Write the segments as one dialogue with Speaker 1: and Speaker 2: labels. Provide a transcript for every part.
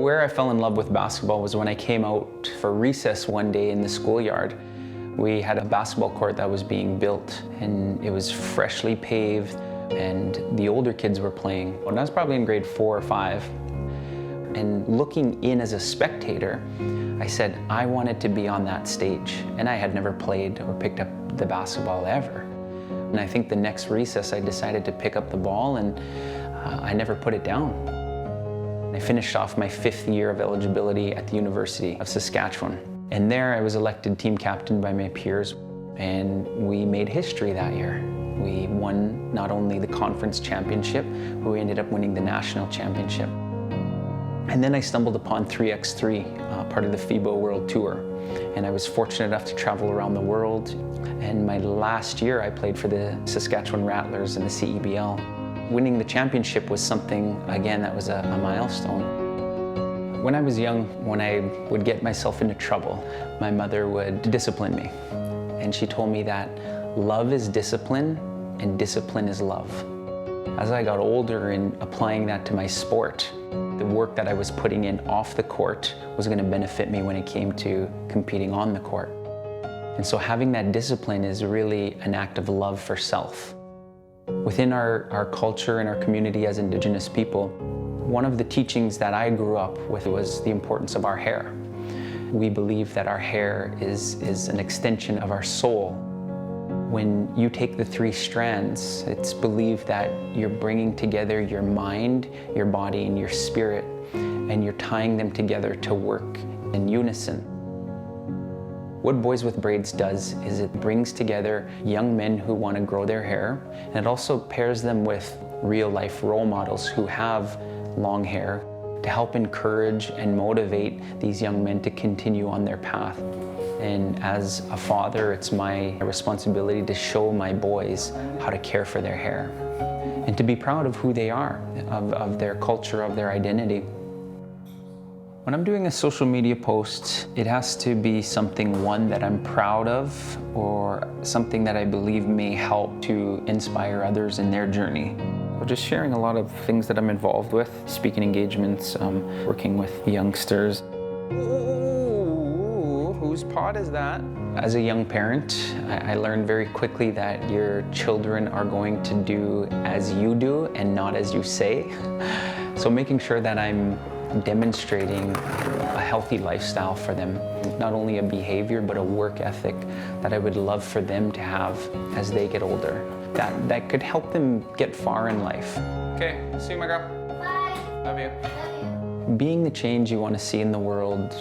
Speaker 1: Where I fell in love with basketball was when I came out for recess one day in the schoolyard. We had a basketball court that was being built, and it was freshly paved, and the older kids were playing. And I was probably in grade 4 or 5. And looking in as a spectator, I said I wanted to be on that stage. And I had never played or picked up the basketball ever. And I think the next recess I decided to pick up the ball, and I never put it down. I finished off my 5th year of eligibility at the University of Saskatchewan. And there I was elected team captain by my peers, and we made history that year. We won not only the conference championship, but we ended up winning the national championship. And then I stumbled upon 3x3, part of the FIBA World Tour. And I was fortunate enough to travel around the world. And my last year I played for the Saskatchewan Rattlers in the CEBL. Winning the championship was something, again, that was a milestone. When I was young, when I would get myself into trouble, my mother would discipline me. And she told me that love is discipline and discipline is love. As I got older and applying that to my sport, the work that I was putting in off the court was going to benefit me when it came to competing on the court. And so having that discipline is really an act of love for self. Within our culture and our community as Indigenous people, one of the teachings that I grew up with was the importance of our hair. We believe that our hair is an extension of our soul. When you take the 3 strands, it's believed that you're bringing together your mind, your body, and your spirit, and you're tying them together to work in unison. What Boys with Braids does is it brings together young men who want to grow their hair, and it also pairs them with real-life role models who have long hair to help encourage and motivate these young men to continue on their path. And as a father, it's my responsibility to show my boys how to care for their hair and to be proud of who they are, of their culture, of their identity. When I'm doing a social media post, it has to be something, one, that I'm proud of, or something that I believe may help to inspire others in their journey. So just sharing a lot of things that I'm involved with, speaking engagements, working with youngsters. Ooh, whose pot is that? As a young parent, I learned very quickly that your children are going to do as you do and not as you say. So making sure that I'm demonstrating a healthy lifestyle for them, not only a behavior but a work ethic that I would love for them to have as they get older, that could help them get far in life. Okay, see you, my girl. Bye. Love you. Love you. Being the change you want to see in the world,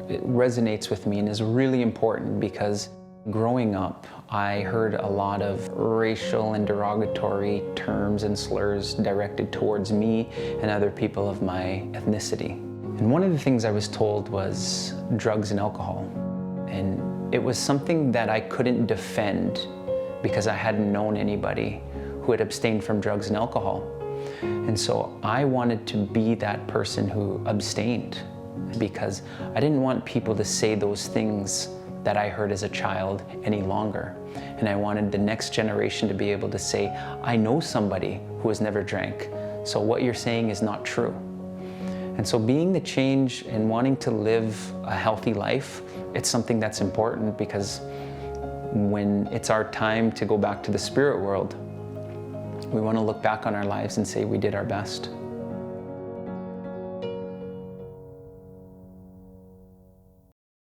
Speaker 1: it resonates with me and is really important because growing up, I heard a lot of racial and derogatory terms and slurs directed towards me and other people of my ethnicity. And one of the things I was told was drugs and alcohol. And it was something that I couldn't defend because I hadn't known anybody who had abstained from drugs and alcohol. And so I wanted to be that person who abstained because I didn't want people to say those things that I heard as a child any longer. And I wanted the next generation to be able to say, I know somebody who has never drank, so what you're saying is not true. And so being the change and wanting to live a healthy life, it's something that's important because when it's our time to go back to the spirit world, we want to look back on our lives and say we did our best.